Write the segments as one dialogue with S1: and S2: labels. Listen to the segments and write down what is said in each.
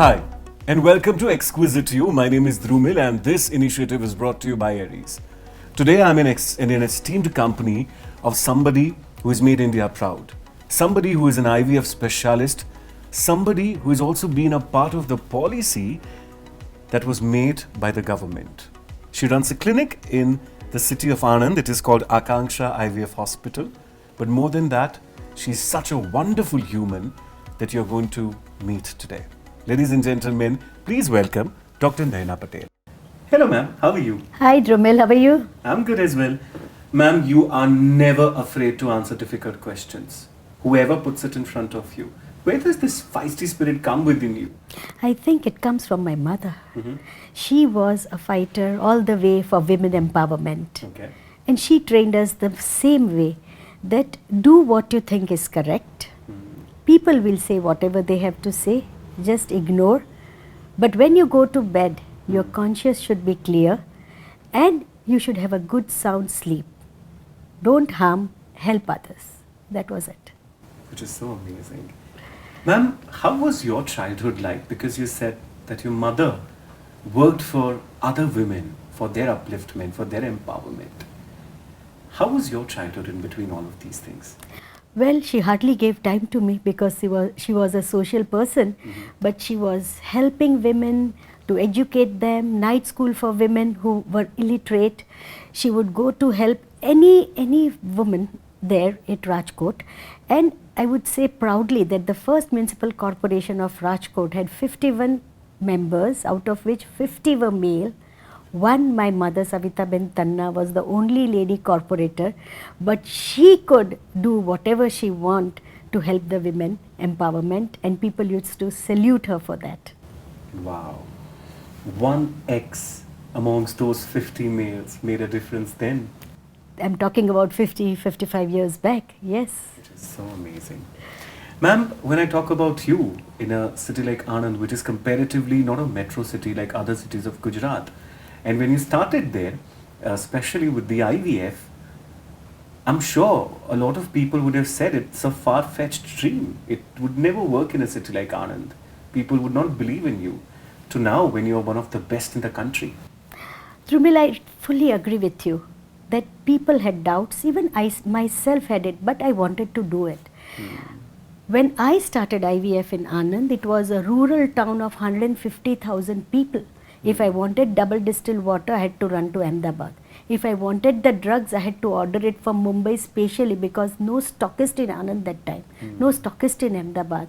S1: Hi, and welcome to Exquisite You. My name is Dhrumil, and this initiative is brought to you by Aries. Today, I'm in an esteemed company of somebody who has made India proud, somebody who is an IVF specialist, somebody who has also been a part of the policy that was made by the government. She runs a clinic in the city of Anand. It is called Akanksha IVF Hospital. But more than that, she's such a wonderful human that you're going to meet today. Ladies and gentlemen, please welcome Dr. Nayana Patel. Hello ma'am, how are you?
S2: Hi Dhrumil, how are you?
S1: I'm good as well. Ma'am, you are never afraid to answer difficult questions. Whoever puts it in front of you. Where does this feisty spirit come within you?
S2: I think it comes from my mother. She was a fighter all the way for women empowerment.
S1: Okay.
S2: And she trained us the same way, that do what you think is correct. People will say whatever they have to say, just ignore. But when you go to bed, your conscience should be clear and you should have a good sound sleep. Don't harm, help others. That was it.
S1: Which is so amazing. Ma'am, how was your childhood like? Because you said that your mother worked for other women, for their upliftment, for their empowerment. How was your childhood in between all of these things?
S2: Well, she hardly gave time to me because she was a social person, but she was helping women to educate them, night school for women who were illiterate. She would go to help any woman there at Rajkot, and I would say proudly that the first municipal corporation of Rajkot had 51 members, out of which 50 were male. One, my mother Savita Ben Tanna, was the only lady corporator, but she could do whatever she want to help the women empowerment, and people used to salute her for that.
S1: Wow. One X amongst those 50 males made a difference then.
S2: I'm talking about 55 years back, yes.
S1: Which is so amazing. Ma'am, when I talk about you in a city like Anand, which is comparatively not a metro city like other cities of Gujarat, and when you started there, especially with the IVF, I'm sure a lot of people would have said it's a far-fetched dream. It would never work in a city like Anand. People would not believe in you. To now, when you're one of the best in the country.
S2: Dhrumil, I fully agree with you that people had doubts. Even I myself had it, but I wanted to do it. When I started IVF in Anand, it was a rural town of 150,000 people. If I wanted double distilled water, I had to run to Ahmedabad. If I wanted the drugs, I had to order it from Mumbai specially, because no stockist in Anand that time, no stockist in Ahmedabad.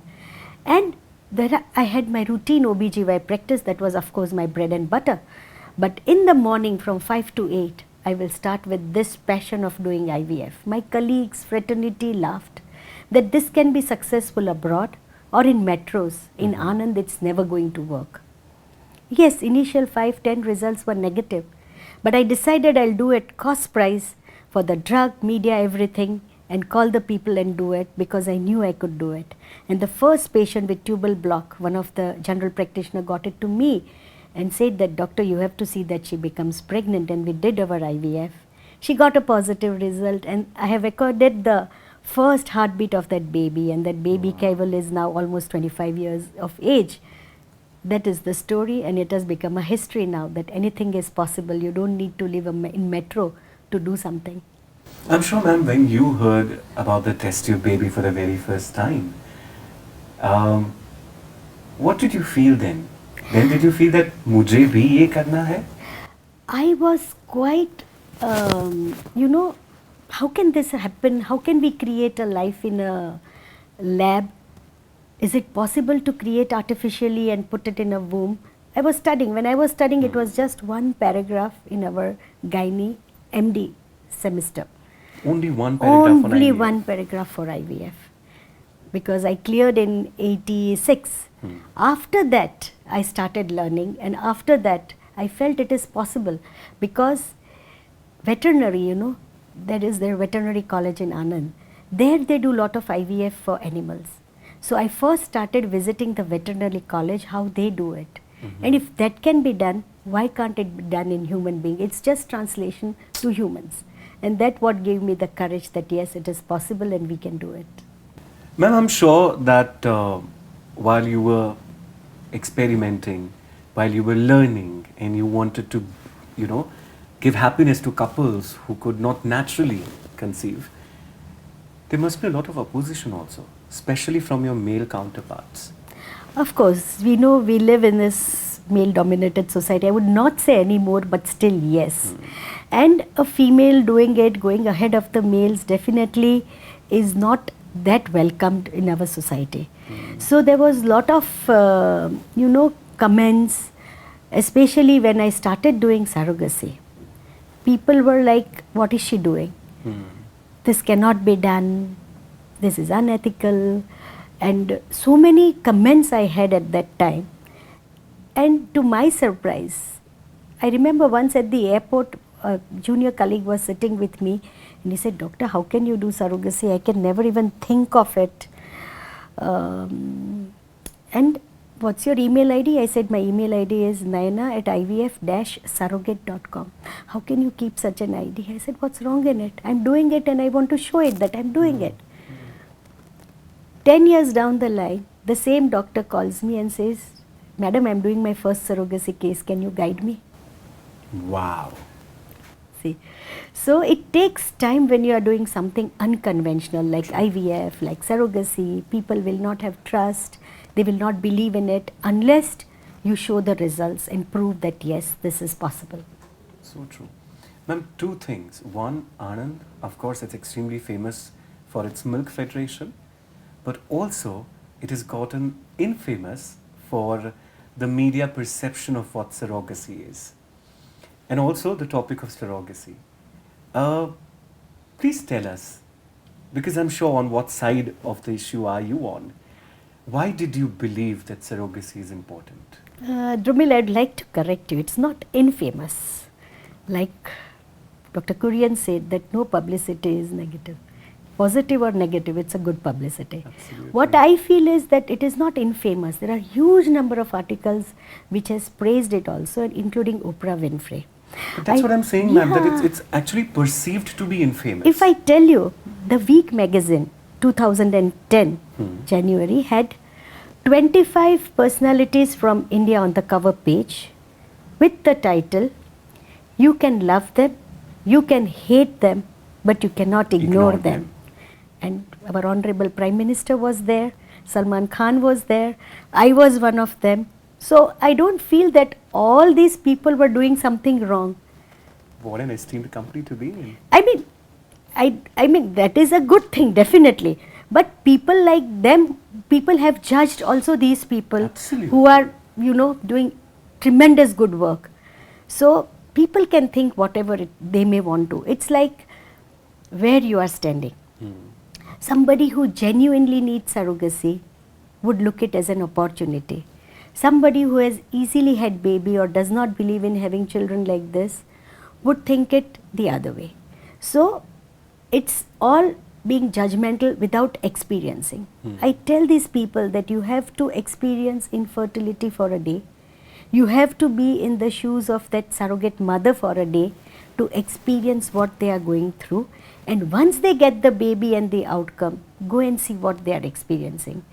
S2: And there I had my routine OBGY practice, that was of course my bread and butter. But in the morning from 5 to 8, I will start with this passion of doing IVF. My colleagues, fraternity laughed that this can be successful abroad or in metros. In Anand, it's never going to work. Yes, initial 5-10 results were negative, but I decided I'll do it cost price for the drug, media, everything, and call the people and do it, because I knew I could do it. And the first patient with tubal block, one of the general practitioner got it to me and said that, doctor, you have to see that she becomes pregnant, and we did our IVF. She got a positive result, and I have recorded the first heartbeat of that baby, and that baby Kaival is now almost 25 years of age. That is the story, and it has become a history now that anything is possible. You don't need to live in metro to do something.
S1: I'm sure, ma'am, when you heard about the test tube baby for the very first time, what did you feel then? Then did you feel that mujhe bhi ye karna hai?
S2: I was quite, how can this happen? How can we create a life in a lab? Is it possible to create artificially and put it in a womb? I was studying. When I was studying, it was just one paragraph in our gynae MD semester.
S1: Only one paragraph
S2: Only one paragraph for IVF. Because I cleared in 86. After that, I started learning, and after that, I felt it is possible, because veterinary, there is their veterinary college in Anand. There they do a lot of IVF for animals. So I first started visiting the veterinary college, how they do it. And if that can be done, why can't it be done in human being? It's just translation to humans. And that what gave me the courage that yes, it is possible and we can do it.
S1: Ma'am, I'm sure that while you were experimenting, while you were learning, and you wanted to, you know, give happiness to couples who could not naturally conceive, there must be a lot of opposition also, especially from your male counterparts.
S2: Of course, we know we live in this male-dominated society. I would not say anymore, but still yes. And a female doing it, going ahead of the males, definitely is not that welcomed in our society. So there was lot of, comments, especially when I started doing surrogacy. People were like, what is she doing? This cannot be done. This is unethical. And so many comments I had at that time. And to my surprise, I remember once at the airport, a junior colleague was sitting with me and he said, "Doctor, how can you do surrogacy? I can never even think of it. And what's your email ID? I said, my email ID is nayana@ivf-surrogate.com. How can you keep such an ID? I said, what's wrong in it? I'm doing it and I want to show it that I'm doing it. 10 years down the line, the same doctor calls me and says, Madam, I'm doing my first surrogacy case. Can you guide me?
S1: Wow.
S2: See, so it takes time when you are doing something unconventional like IVF, like surrogacy. People will not have trust. They will not believe in it unless you show the results and prove that yes, this is possible.
S1: So true. Ma'am, two things. One, Anand, of course, it's extremely famous for its milk federation, but also it has gotten infamous for the media perception of what surrogacy is. And also the topic of surrogacy. Please tell us, because I'm sure on what side of the issue are you on, why did you believe that surrogacy is important?
S2: Dhrumil, I'd like to correct you. It's not infamous. Like Dr. Kurian said that no publicity is negative. Positive or negative, it's a good publicity.
S1: Absolutely.
S2: What I feel is that it is not infamous. There are huge number of articles which has praised it also, including Oprah Winfrey.
S1: But that's what I'm saying, ma'am, that it's actually perceived to be infamous.
S2: If I tell you, the Week magazine 2010 January had 25 personalities from India on the cover page with the title, "You can love them, you can hate them, but you cannot ignore them." And our Honorable Prime Minister was there, Salman Khan was there, I was one of them. So I don't feel that all these people were doing something wrong.
S1: What an esteemed company to be in.
S2: I mean that is a good thing, definitely. But people like them, people have judged also these people.
S1: Absolutely.
S2: Who are, doing tremendous good work. So people can think whatever they may want to. It's like where you are standing. Somebody who genuinely needs surrogacy would look it as an opportunity. Somebody who has easily had baby or does not believe in having children like this would think it the other way. So it's all being judgmental without experiencing. I tell these people that you have to experience infertility for a day. You have to be in the shoes of that surrogate mother for a day to experience what they are going through. And once they get the baby and the outcome, go and see what they are experiencing.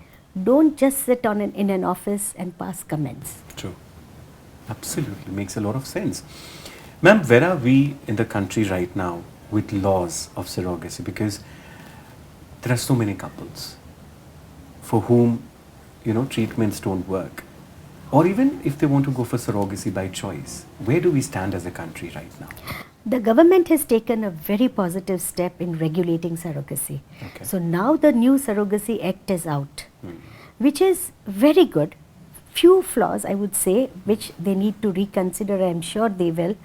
S2: Don't just sit in an office and pass comments.
S1: True. Absolutely. Makes a lot of sense. Ma'am, where are we in the country right now with laws of surrogacy? Because there are so many couples for whom, treatments don't work. Or even if they want to go for surrogacy by choice, where do we stand as a country right now?
S2: The government has taken a very positive step in regulating surrogacy.
S1: Okay.
S2: So now the new Surrogacy Act is out, which is very good. Few flaws, I would say, which they need to reconsider. I am sure they will.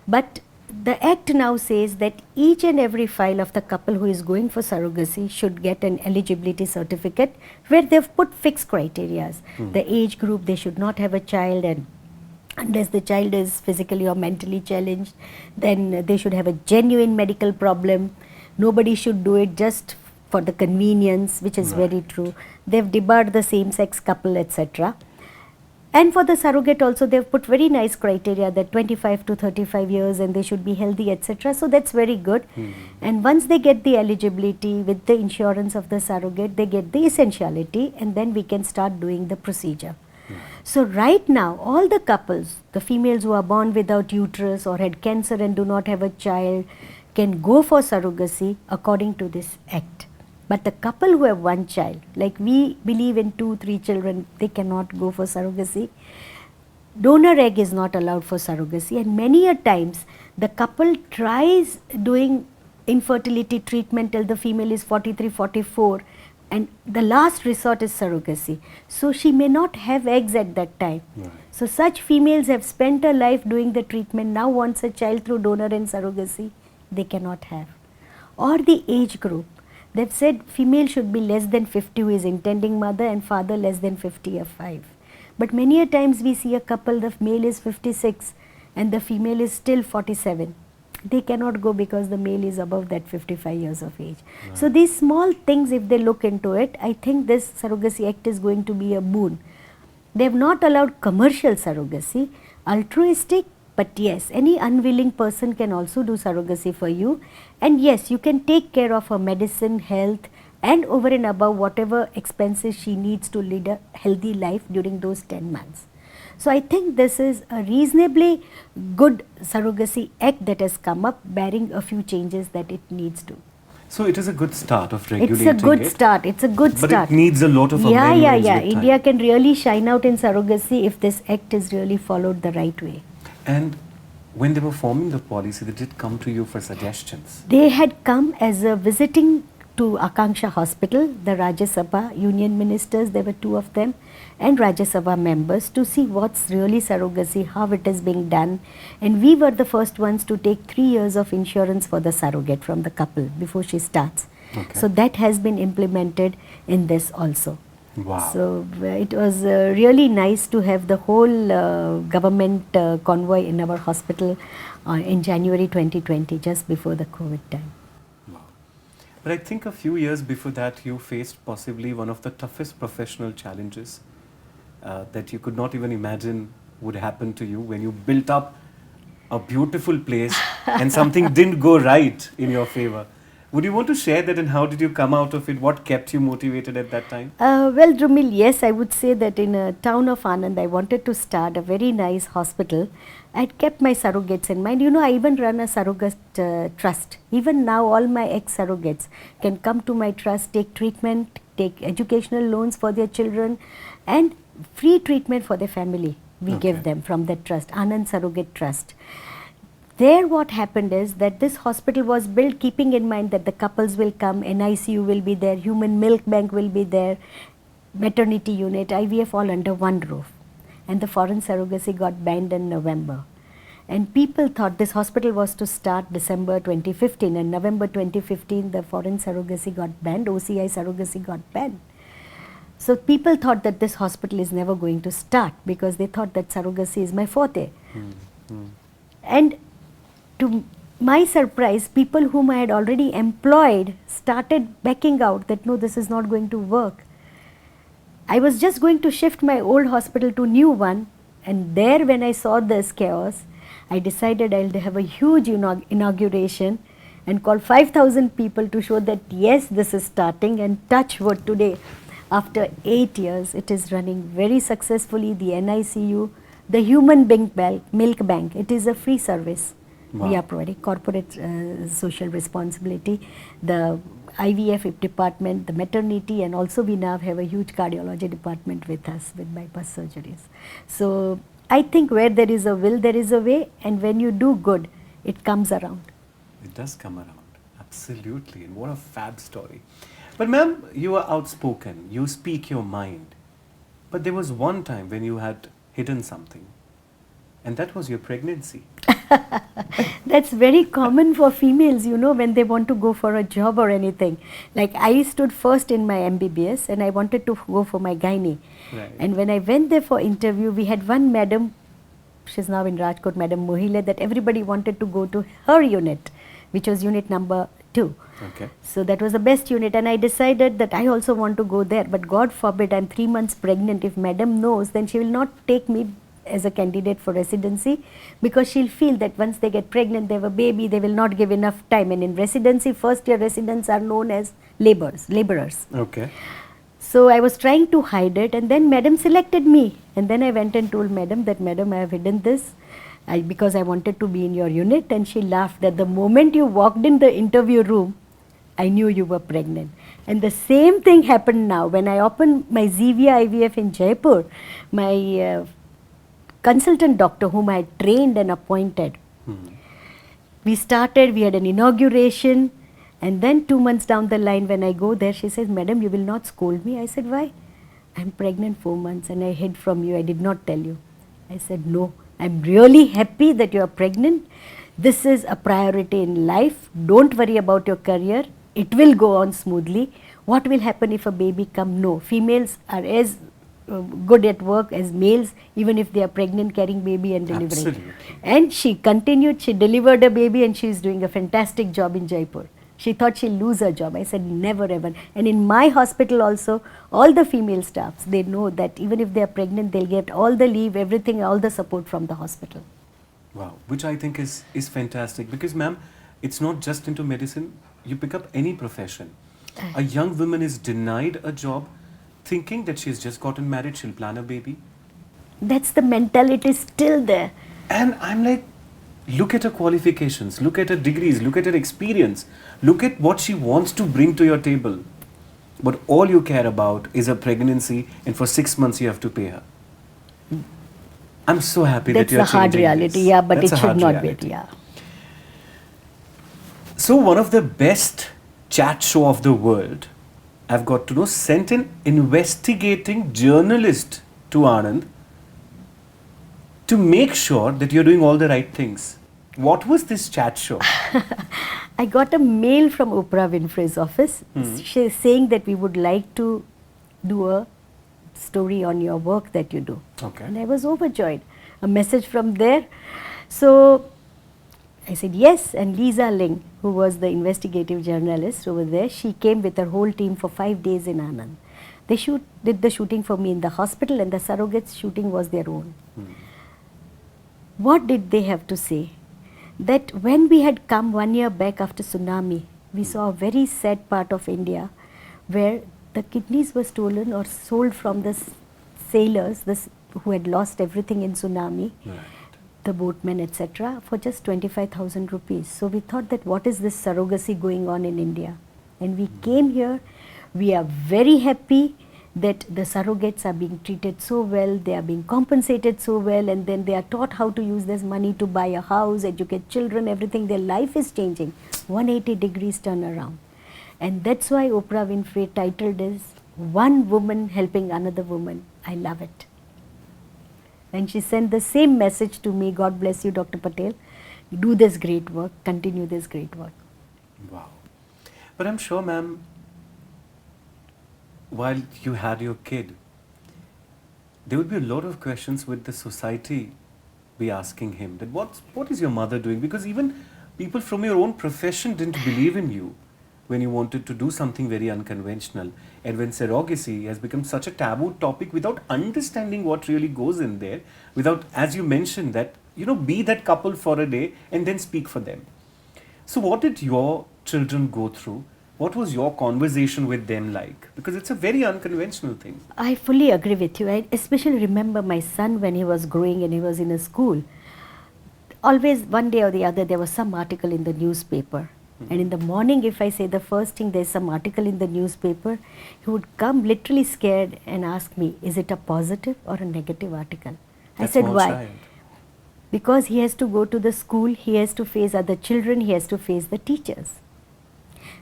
S2: But the Act now says that each and every file of the couple who is going for surrogacy should get an eligibility certificate where they've put fixed criteria. The age group, they should not have a child, and unless the child is physically or mentally challenged, then they should have a genuine medical problem. Nobody should do it just for the convenience, which is very true. They've debarred the same-sex couple, etc. And for the surrogate also, they've put very nice criteria that 25 to 35 years and they should be healthy, etc. So that's very good. And once they get the eligibility with the insurance of the surrogate, they get the essentiality, and then we can start doing the procedure. So right now, all the couples, the females who are born without uterus or had cancer and do not have a child, can go for surrogacy according to this act. But the couple who have one child, like we believe in 2-3 children, they cannot go for surrogacy. Donor egg is not allowed for surrogacy, and many a times the couple tries doing infertility treatment till the female is 43, 44, and the last resort is surrogacy. So she may not have eggs at that time.
S1: Right.
S2: So such females have spent her life doing the treatment, now wants a child through donor and surrogacy, they cannot have. Or the age group, they've said female should be less than 50 who is intending mother and father less than 50 or 5. But many a times we see a couple, the male is 56 and the female is still 47. They cannot go because the male is above that 55 years of age. Right. So these small things, if they look into it, I think this Surrogacy Act is going to be a boon. They have not allowed commercial surrogacy, altruistic, but yes, any unwilling person can also do surrogacy for you. And yes, you can take care of her medicine, health, and over and above whatever expenses she needs to lead a healthy life during those 10 months. So I think this is a reasonably good surrogacy act that has come up, bearing a few changes that it needs to.
S1: So it is a good start of regulating
S2: it. It's a good
S1: it,
S2: start. It's a good
S1: but
S2: start.
S1: it needs a lot of amendments.
S2: Yeah.
S1: With
S2: India
S1: time.
S2: can really shine out in surrogacy if this act is really followed the right way.
S1: And when they were forming the policy, they did come to you for suggestions.
S2: They had come as a visiting to Akanksha Hospital, the Rajya Sabha union ministers, there were 2 of them, and Rajya Sabha members, to see what's really surrogacy, how it is being done. And we were the first ones to take 3 years of insurance for the surrogate from the couple before she starts.
S1: Okay.
S2: So that has been implemented in this also.
S1: Wow.
S2: So it was really nice to have the whole government convoy in our hospital in January 2020, just before the COVID time.
S1: Wow. But I think a few years before that, you faced possibly one of the toughest professional challenges that you could not even imagine would happen to you when you built up a beautiful place and something didn't go right in your favor. Would you want to share that, and how did you come out of it? What kept you motivated at that time?
S2: Well, Dhrumil, yes, I would say that in a town of Anand, I wanted to start a very nice hospital. I had kept my surrogates in mind. You know, I even run a surrogate trust. Even now, all my ex-surrogates can come to my trust, take treatment, take educational loans for their children, and free treatment for their family. We give them from that trust, Anand Surrogate Trust. There what happened is that this hospital was built keeping in mind that the couples will come, NICU will be there, human milk bank will be there, maternity unit, IVF all under one roof. And the foreign surrogacy got banned in November. And people thought this hospital was to start December 2015, and November 2015 the foreign surrogacy got banned, OCI surrogacy got banned. So people thought that this hospital is never going to start because they thought that surrogacy is my forte. And to my surprise, people whom I had already employed started backing out that no, this is not going to work. I was just going to shift my old hospital to new one, and there when I saw this chaos, I decided I'll have a huge inauguration and call 5,000 people to show that yes, this is starting, and touch wood today. After 8 years, it is running very successfully. The NICU, the human milk bank, it is a free service. Wow. We are providing corporate social responsibility, the IVF department, the maternity, and also we now have a huge cardiology department with us with bypass surgeries. So I think where there is a will, there is a way, and when you do good, it comes around.
S1: It does come around, absolutely, and what a fab story. But ma'am, you are outspoken, you speak your mind, but there was one time when you had hidden something, and that was your pregnancy.
S2: That's very common for females, you know, when they want to go for a job or anything. Like I stood first in my MBBS and I wanted to go for my gynae.
S1: Right.
S2: And when I went there for interview, we had one madam, she's now in Rajkot, Madam Mohile, that everybody wanted to go to her unit, which was unit number 2.
S1: Okay.
S2: So that was the best unit, and I decided that I also want to go there. But God forbid, I'm 3 months pregnant. If madam knows, then she will not take me as a candidate for residency, because she'll feel that once they get pregnant, they have a baby, they will not give enough time. And in residency, first year residents are known as laborers.
S1: Okay.
S2: So I was trying to hide it, and then madam selected me And then I went and told madam that, madam, I have hidden this because I wanted to be in your unit. And she laughed that the moment you walked in the interview room, I knew you were pregnant. And the same thing happened now. When I opened my Zevia IVF in Jaipur, my consultant doctor whom I had trained and appointed, we started, we had an inauguration, and then 2 months down the line when I go there, she says, madam, you will not scold me. I said, why? I'm pregnant 4 months and I hid from you, I did not tell you. I said, no, I'm really happy that you are pregnant. This is a priority in life. Don't worry about your career. It will go on smoothly. What will happen if a baby come? No, females are as good at work as males, even if they are pregnant, carrying baby and delivering.
S1: Absolutely.
S2: And she continued, she delivered a baby and she is doing a fantastic job in Jaipur. She thought she'll lose her job. I said, never ever. And in my hospital also, all the female staffs, they know that even if they are pregnant, they'll get all the leave, everything, all the support from the hospital.
S1: Wow, which I think is fantastic, because ma'am, it's not just into medicine. You pick up any profession. A young woman is denied a job thinking that she's just gotten married, she'll plan a baby.
S2: That's the mentality still there.
S1: And I'm like, look at her qualifications, look at her degrees, look at her experience, look at what she wants to bring to your table. But all you care about is a pregnancy, and for 6 months you have to pay her. I'm so happy
S2: That's
S1: that you're
S2: the hard
S1: changing
S2: reality,
S1: this.
S2: yeah, but
S1: That's
S2: it
S1: a
S2: should
S1: hard
S2: not
S1: reality.
S2: be, yeah.
S1: So one of the best chat show of the world, I've got to know, sent an investigating journalist to Anand to make sure that you're doing all the right things. What was this chat show?
S2: I got a mail from Oprah Winfrey's office. She's saying that we would like to do a story on your work that you do.
S1: Okay.
S2: And I was overjoyed. A message from there. So I said yes, and Lisa Ling, who was the investigative journalist over there, she came with her whole team for 5 days in Anand. They did the shooting for me in the hospital, and the surrogates shooting was their own. What did they have to say? That when we had come 1 year back after tsunami, we saw a very sad part of India where the kidneys were stolen or sold from the sailors who had lost everything in tsunami,
S1: Right.
S2: the boatmen, etc., for just 25,000 rupees. So we thought that what is this surrogacy going on in India? And we came here. We are very happy that the surrogates are being treated so well, they are being compensated so well, and then they are taught how to use this money to buy a house, educate children, everything. Their life is changing. 180 degrees turnaround. And that's why Oprah Winfrey titled is One Woman Helping Another Woman. I love it. And she sent the same message to me, God bless you, Dr. Patel. Do this great work, continue this great work.
S1: Wow. But I'm sure, ma'am, while you had your kid, there would be a lot of questions with the society be asking him that what is your mother doing? Because even people from your own profession didn't believe in you when you wanted to do something very unconventional. And when surrogacy has become such a taboo topic without understanding what really goes in there, without, as you mentioned, that, be that couple for a day and then speak for them. So what did your children go through? What was your conversation with them like? Because it's a very unconventional thing.
S2: I fully agree with you. I especially remember my son when he was growing and he was in a school. Always one day or the other there was some article in the newspaper. And in the morning, if I say the first thing, there's some article in the newspaper, he would come literally scared and ask me, is it a positive or a negative article?
S1: That
S2: I said,
S1: small
S2: why?
S1: child.
S2: Because he has to go to the school, he has to face other children, he has to face the teachers.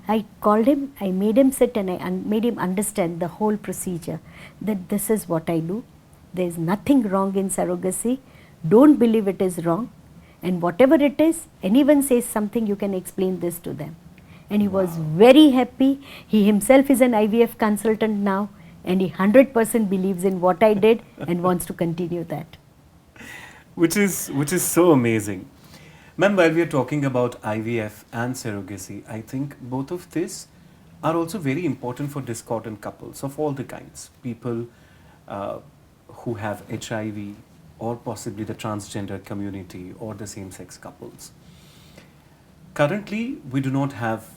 S2: I called him, I made him sit and I made him understand the whole procedure, that this is what I do. There is nothing wrong in surrogacy. Don't believe it is wrong. And whatever it is, anyone says something, you can explain this to them. And he was very happy. He himself is an IVF consultant now, and he 100% believes in what I did and wants to continue that.
S1: Which is so amazing. Ma'am, while we are talking about IVF and surrogacy, I think both of these are also very important for discordant couples of all the kinds. People who have HIV, or possibly the transgender community, or the same-sex couples. Currently, we do not have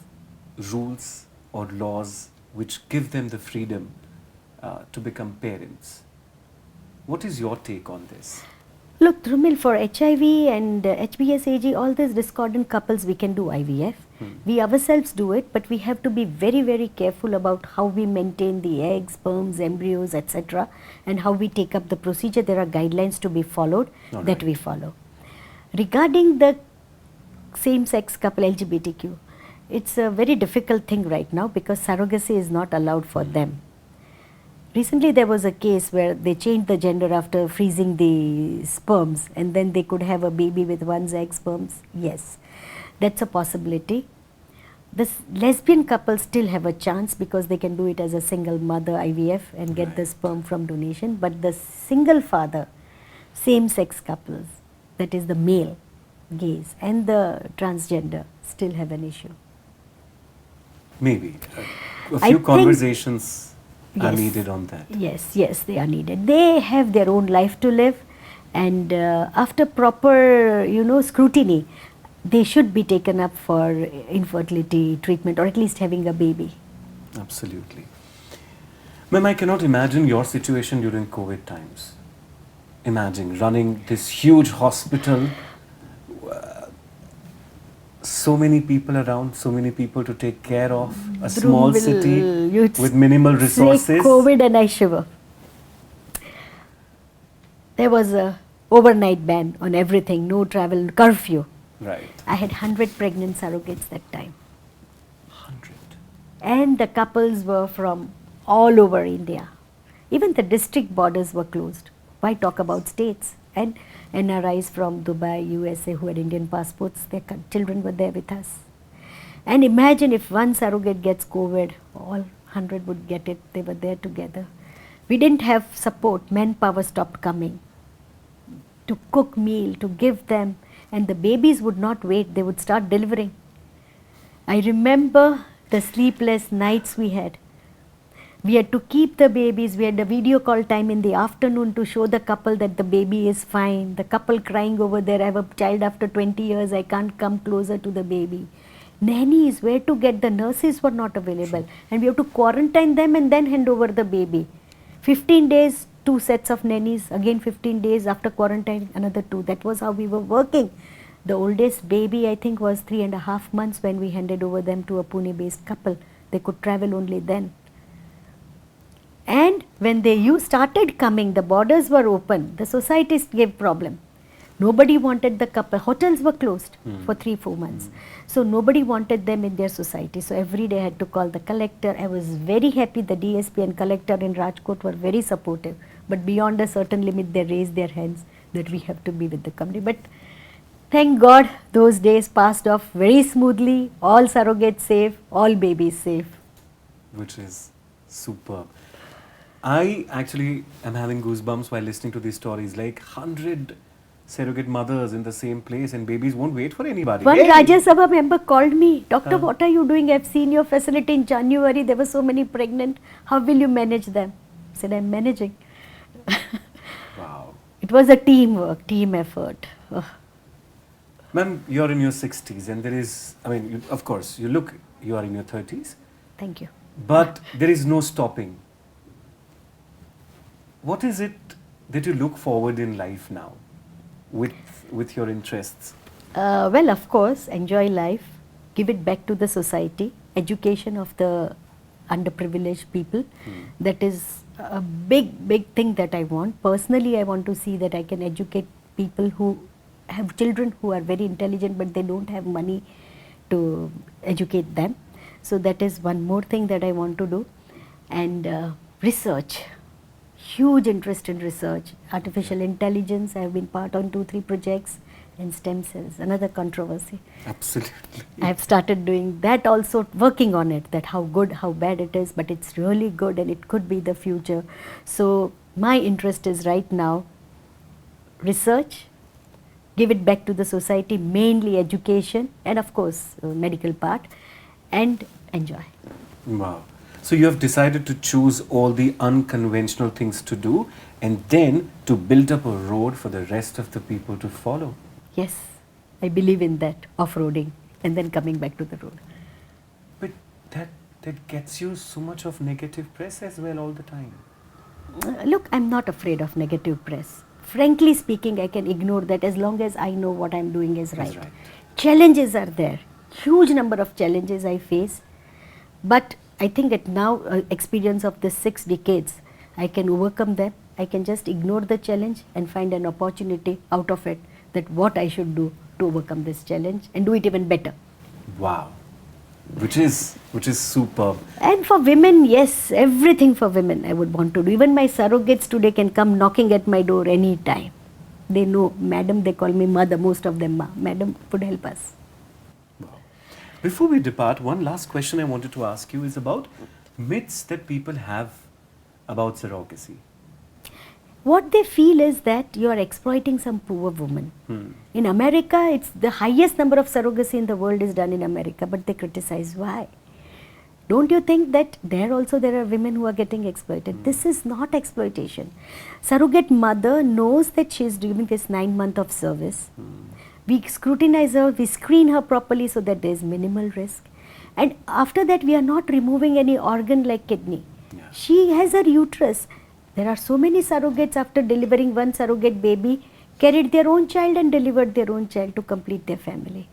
S1: rules or laws which give them the freedom to become parents. What is your take on this?
S2: Look, Dhrumil, for HIV and HBsAg, all these discordant couples, we can do IVF. We ourselves do it, but we have to be very, very careful about how we maintain the eggs, sperms, embryos, etc. and how we take up the procedure. There are guidelines to be followed that we follow. Regarding the same-sex couple, LGBTQ, it's a very difficult thing right now because surrogacy is not allowed for them. Recently there was a case where they changed the gender after freezing the sperms and then they could have a baby with one's egg sperms. Yes, that's a possibility. The lesbian couples still have a chance because they can do it as a single mother IVF and get the sperm from donation, but the single father, same-sex couples, that is the male, gays and the transgender, still have an issue.
S1: Maybe. A few conversations are needed on that.
S2: Yes, yes, they are needed. They have their own life to live and after proper, scrutiny, they should be taken up for infertility treatment or at least having a baby.
S1: Absolutely. Ma'am, I cannot imagine your situation during COVID times. Imagine running this huge hospital, so many people around, so many people to take care of, a small city with minimal resources.
S2: Say COVID and I shiver. There was a overnight ban on everything, no travel, curfew.
S1: Right.
S2: I had 100 pregnant surrogates that time.
S1: 100.
S2: And the couples were from all over India. Even the district borders were closed. Why talk about states? And NRIs from Dubai, USA who had Indian passports, their children were there with us. And imagine if one surrogate gets COVID, all 100 would get it. They were there together. We didn't have support. Manpower stopped coming to cook meal, to give them. And the babies would not wait. They would start delivering. I remember the sleepless nights we had. We had to keep the babies. We had a video call time in the afternoon to show the couple that the baby is fine. The couple crying over there, I have a child after 20 years, I can't come closer to the baby. Nannies, where to get? The nurses were not available. And we have to quarantine them and then hand over the baby. 15 days, 2 sets of nannies. Again 15 days after quarantine, another 2. That was how we were working. The oldest baby, I think, was 3.5 months when we handed over them to a Pune-based couple. They could travel only then. And when you started coming, the borders were open, the societies gave problem. Nobody wanted the couple, hotels were closed for 3-4 months. So nobody wanted them in their society. So every day I had to call the collector. I was very happy the DSP and collector in Rajkot were very supportive. But beyond a certain limit, they raised their hands that we have to be with the company. But thank God, those days passed off very smoothly, all surrogates safe, all babies safe.
S1: Which is superb. I actually am having goosebumps while listening to these stories, like 100 surrogate mothers in the same place and babies won't wait for anybody.
S2: One Rajya Sabha member called me, Doctor, what are you doing? I've seen your facility in January, there were so many pregnant, how will you manage them? I said, I'm managing.
S1: Wow.
S2: It was a teamwork, team effort.
S1: Ma'am, you're in your 60s and there is, of course, you are in your 30s.
S2: Thank you.
S1: But there is no stopping. What is it that you look forward in life now with your interests?
S2: Well, of course, enjoy life, give it back to the society, education of the underprivileged people. That is a big thing that I want. Personally, I want to see that I can educate people who have children who are very intelligent but they don't have money to educate them. So that is one more thing that I want to do. And research. Huge interest in research, artificial intelligence. I have been part on 2-3 projects, and stem cells, another controversy.
S1: Absolutely.
S2: I have started doing that also, working on it, that how good, how bad it is, but it's really good and it could be the future. So my interest is right now research, give it back to the society, mainly education and of course medical part, and enjoy.
S1: Wow. So you have decided to choose all the unconventional things to do and then to build up a road for the rest of the people to follow.
S2: Yes, I believe in that, off-roading and then coming back to the road.
S1: But that gets you so much of negative press as well all the time.
S2: Look, I'm not afraid of negative press. Frankly speaking, I can ignore that as long as I know what I'm doing is right. Challenges are there. Huge number of challenges I face. But I think that now, experience of the 6 decades, I can overcome them. I can just ignore the challenge and find an opportunity out of it, that what I should do to overcome this challenge and do it even better.
S1: Wow. Which is superb.
S2: And for women, yes, everything for women I would want to do. Even my surrogates today can come knocking at my door any time. They know, madam, they call me mother, most of them, madam would help us.
S1: Wow. Before we depart, one last question I wanted to ask you is about myths that people have about surrogacy.
S2: What they feel is that you are exploiting some poor woman. In America, it's the highest number of surrogacy in the world is done in America, but they criticize why. Don't you think that there also there are women who are getting exploited? This is not exploitation. Surrogate mother knows that she is doing this 9 months of service. We scrutinize her, we screen her properly so that there is minimal risk. And after that, we are not removing any organ like kidney.
S1: Yeah.
S2: She has her uterus. There are so many surrogates after delivering one surrogate baby, carried their own child and delivered their own child to complete their family.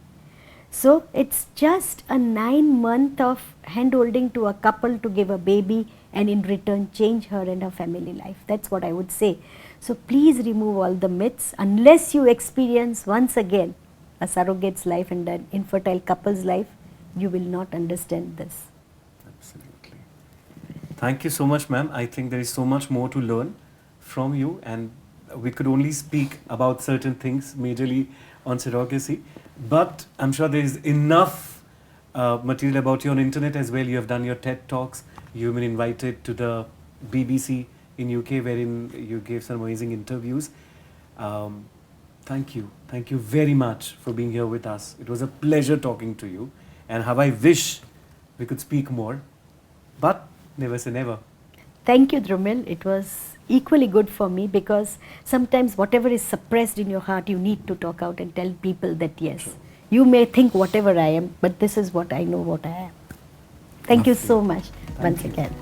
S2: So it's just a 9 month of hand-holding to a couple to give a baby and in return change her and her family life. That's what I would say. So please remove all the myths. Unless you experience once again a surrogate's life and an infertile couple's life, you will not understand this.
S1: Absolutely. Thank you so much, ma'am. I think there is so much more to learn from you, and we could only speak about certain things majorly on surrogacy, but I'm sure there is enough material about you on internet as well. You have done your TED Talks. You've been invited to the BBC in UK, wherein you gave some amazing interviews. Thank you. Thank you very much for being here with us. It was a pleasure talking to you, and how I wish we could speak more, but never say never.
S2: Thank you, Dhrumil. It was equally good for me, because sometimes whatever is suppressed in your heart, you need to talk out and tell people that yes, you may think whatever I am, but this is what I know what I am. Thank you so much once again.